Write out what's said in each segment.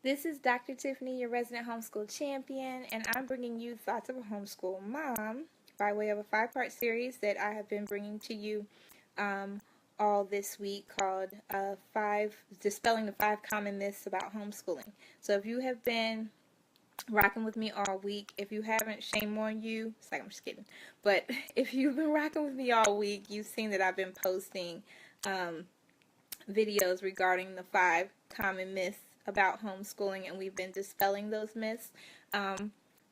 This is Dr. Tiffany, your resident homeschool champion, and I'm bringing you thoughts of a homeschool mom by way of a 5-part series that I have been bringing to you all this week called Dispelling the 5 Common Myths About Homeschooling. So if you have been rocking with me all week, if you haven't, shame on you. It's like, I'm just kidding. But if you've been rocking with me all week, you've seen that I've been posting videos regarding the 5 common myths about homeschooling, and we've been dispelling those myths.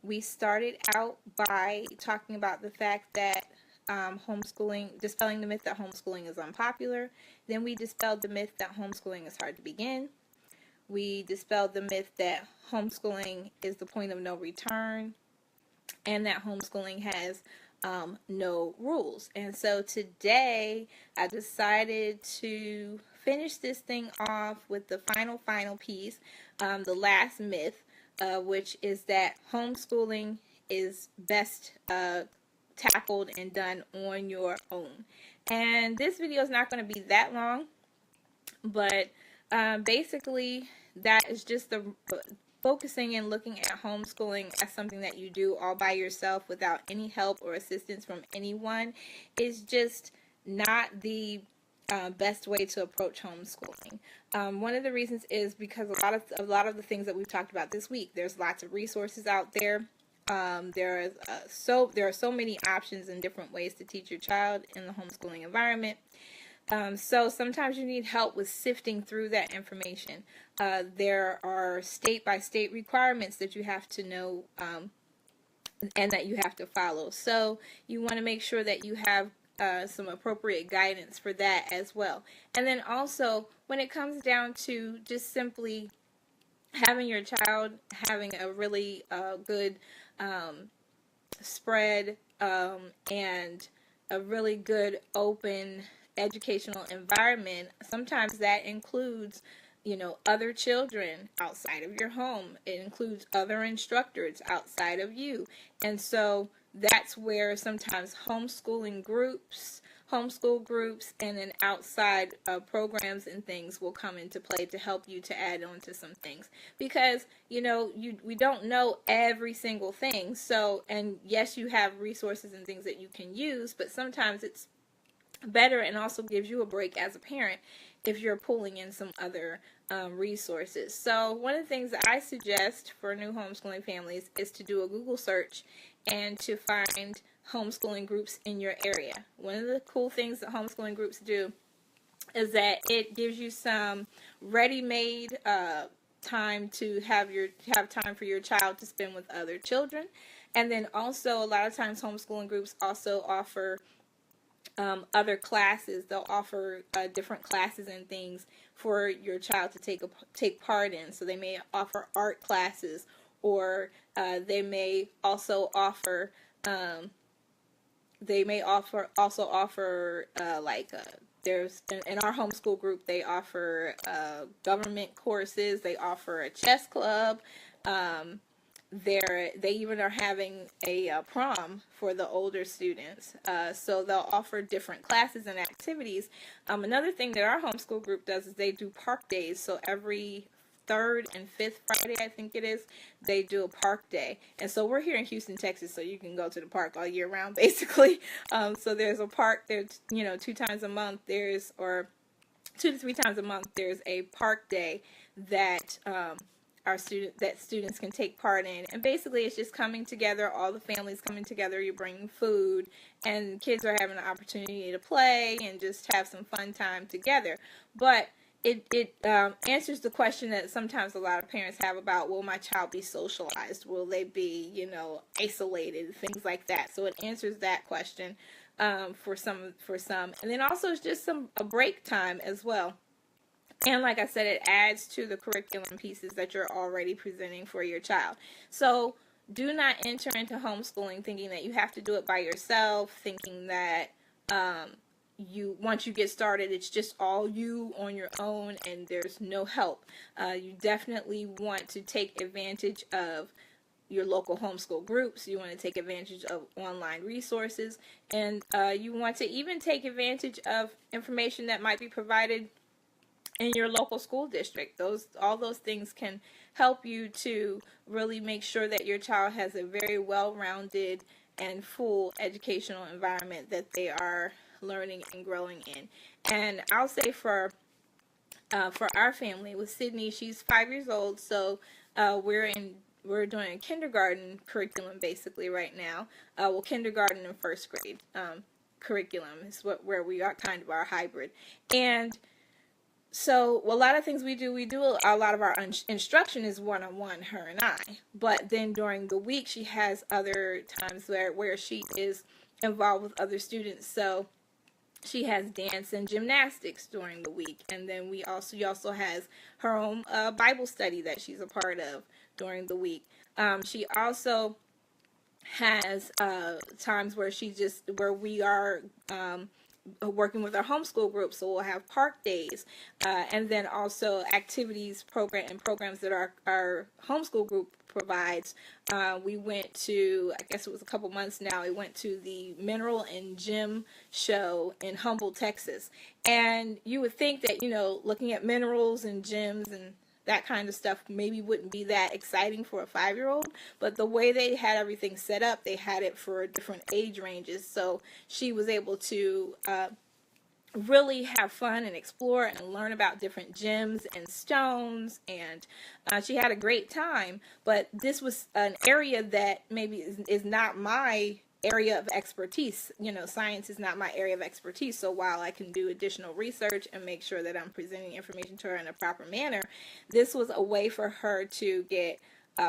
We started out by talking about the fact that dispelling the myth that homeschooling is unpopular. Then we dispelled the myth that homeschooling is hard to begin. We dispelled the myth that homeschooling is the point of no return, and that homeschooling has no rules. And so today I decided to finish this thing off with the final piece, the last myth, which is that homeschooling is best tackled and done on your own. And this video is not going to be that long, but basically that is just the focusing and looking at homeschooling as something that you do all by yourself without any help or assistance from anyone is just not the best way to approach homeschooling. One of the reasons is because a lot of the things that we've talked about this week, there's lots of resources out there. There are so many options and different ways to teach your child in the homeschooling environment. So sometimes you need help with sifting through that information. There are state-by-state requirements that you have to know and that you have to follow. So you want to make sure that you have some appropriate guidance for that as well. And then also, when it comes down to just simply having your child having a really good spread and a really good open educational environment, sometimes that includes other children outside of your home. It includes other instructors outside of you. And so that's where sometimes homeschool groups, and then outside programs and things will come into play to help you to add on to some things. Because, we don't know every single thing. So, and yes, you have resources and things that you can use, but sometimes it's better and also gives you a break as a parent if you're pulling in some other resources. So one of the things that I suggest for new homeschooling families is to do a Google search and to find homeschooling groups in your area. One of the cool things that homeschooling groups do is that it gives you some ready-made time to have time for your child to spend with other children. And then also a lot of times homeschooling groups also offer other classes. They'll offer different classes and things for your child to take part in. So they may offer art classes, or they may also offer there's in our homeschool group, they offer government courses. They offer a chess club. They even are having a prom for the older students. So they'll offer different classes and activities. Another thing that our homeschool group does is they do park days. So every 3rd and 5th Friday, I think it is, they do a park day. And so we're here in Houston, Texas, so you can go to the park all year round, basically. So there's a park there, 2 times a month. Or 2 to 3 times a month, there's a park day that students can take part in. And basically it's just coming together, all the families coming together, you're bringing food, and kids are having an opportunity to play and just have some fun time together. But it answers the question that sometimes a lot of parents have about, will my child be socialized? Will they be, isolated? Things like that. So it answers that question for some. And then also it's just a break time as well. And like I said, it adds to the curriculum pieces that you're already presenting for your child. So do not enter into homeschooling thinking that you have to do it by yourself, thinking that once you get started, it's just all you on your own and there's no help. You definitely want to take advantage of your local homeschool groups. You want to take advantage of online resources, and you want to even take advantage of information that might be provided in your local school district. All those things can help you to really make sure that your child has a very well-rounded and full educational environment that they are learning and growing in. And I'll say for our family with Sydney, she's 5 years old, so we're doing a kindergarten curriculum basically right now. Well, kindergarten and first grade curriculum is where we are kind of our hybrid. And so a lot of things we do a lot of our instruction is one-on-one, her and I. But then during the week, she has other times where she is involved with other students. So she has dance and gymnastics during the week. And then she also has her own Bible study that she's a part of during the week. She also has times where we are working with our homeschool group, so we'll have park days, and then also programs that our homeschool group provides. We went to, I guess it was a couple months now, we went to the Mineral and Gem show in Humboldt, Texas. And you would think that, looking at minerals and gems and that kind of stuff maybe wouldn't be that exciting for a 5-year-old, but the way they had everything set up, they had it for different age ranges, so she was able to really have fun and explore and learn about different gems and stones, and she had a great time. But this was an area that maybe is not my area of expertise. Science is not my area of expertise, so while I can do additional research and make sure that I'm presenting information to her in a proper manner, this was a way for her to get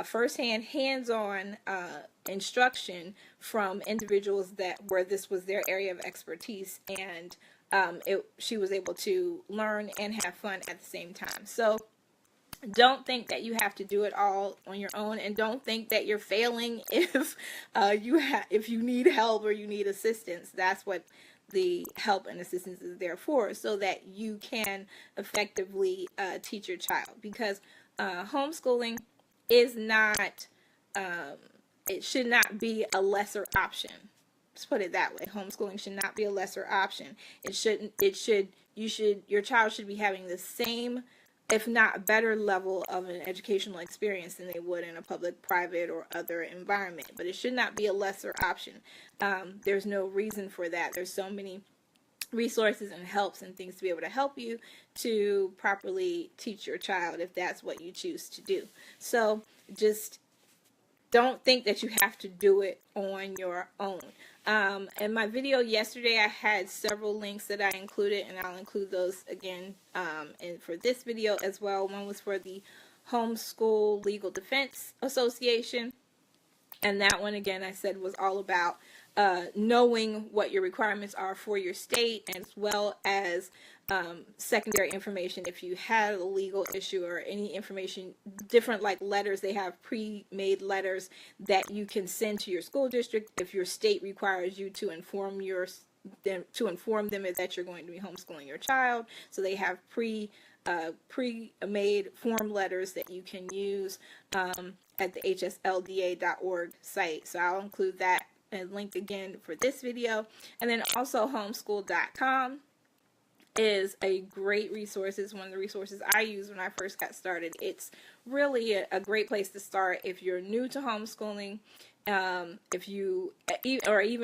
firsthand, hands-on instruction from individuals where this was their area of expertise, and she was able to learn and have fun at the same time. So don't think that you have to do it all on your own, and don't think that you're failing if you need help or you need assistance. That's what the help and assistance is there for, so that you can effectively teach your child. Because homeschooling is not, it should not be a lesser option. Let's put it that way. Homeschooling should not be a lesser option. Your child should be having the same, if not better, level of an educational experience than they would in a public, private, or other environment. But it should not be a lesser option. There's no reason for that. There's so many resources and helps and things to be able to help you to properly teach your child if that's what you choose to do. So just don't think that you have to do it on your own. In my video yesterday, I had several links that I included, and I'll include those again for this video as well. One was for the Homeschool Legal Defense Association, and that one, again, I said was all about knowing what your requirements are for your state, as well as secondary information if you had a legal issue or any information, different like letters. They have pre-made letters that you can send to your school district if your state requires you to inform them that you're going to be homeschooling your child. So they have pre-made form letters that you can use at the hslda.org site. So I'll include that and link again for this video. And then also homeschool.com is a great resource. It's one of the resources I used when I first got started. It's really a great place to start if you're new to homeschooling, even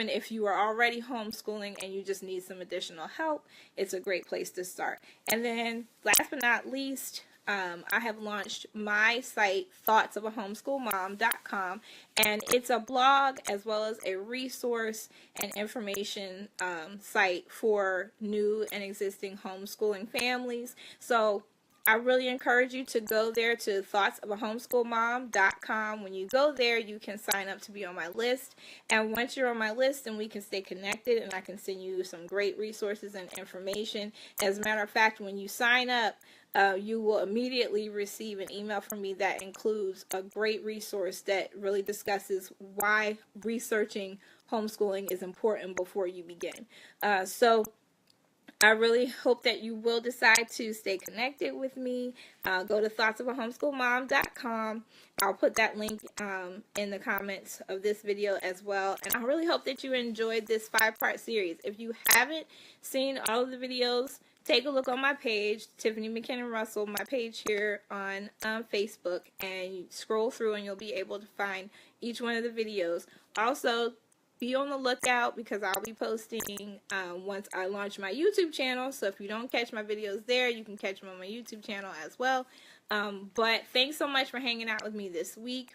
if you are already homeschooling and you just need some additional help. It's a great place to start. And then last but not least, I have launched my site, thoughtsofahomeschoolmom.com, and it's a blog as well as a resource and information site for new and existing homeschooling families. So I really encourage you to go there to thoughtsofahomeschoolmom.com. When you go there, you can sign up to be on my list. And once you're on my list, then we can stay connected, and I can send you some great resources and information. As a matter of fact, when you sign up, you will immediately receive an email from me that includes a great resource that really discusses why researching homeschooling is important before you begin. So I really hope that you will decide to stay connected with me. Go to thoughtsofahomeschoolmom.com. I'll put that link in the comments of this video as well. And I really hope that you enjoyed this 5-part series. If you haven't seen all of the videos, take a look on my page, Tiffany McKinnon-Russell, my page here on Facebook, and you scroll through and you'll be able to find each one of the videos. Also, be on the lookout because I'll be posting once I launch my YouTube channel. So if you don't catch my videos there, you can catch them on my YouTube channel as well. But thanks so much for hanging out with me this week.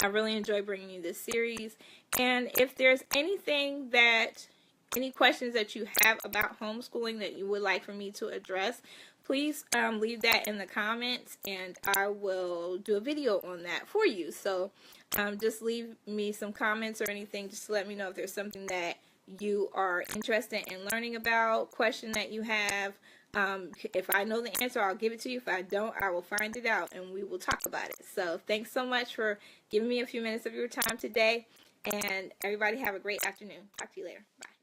I really enjoy bringing you this series. And if there's any questions that you have about homeschooling that you would like for me to address, please leave that in the comments and I will do a video on that for you. So just leave me some comments or anything just to let me know if there's something that you are interested in learning about, question that you have. If I know the answer, I'll give it to you. If I don't, I will find it out and we will talk about it. So thanks so much for giving me a few minutes of your time today, and everybody have a great afternoon. Talk to you later. Bye.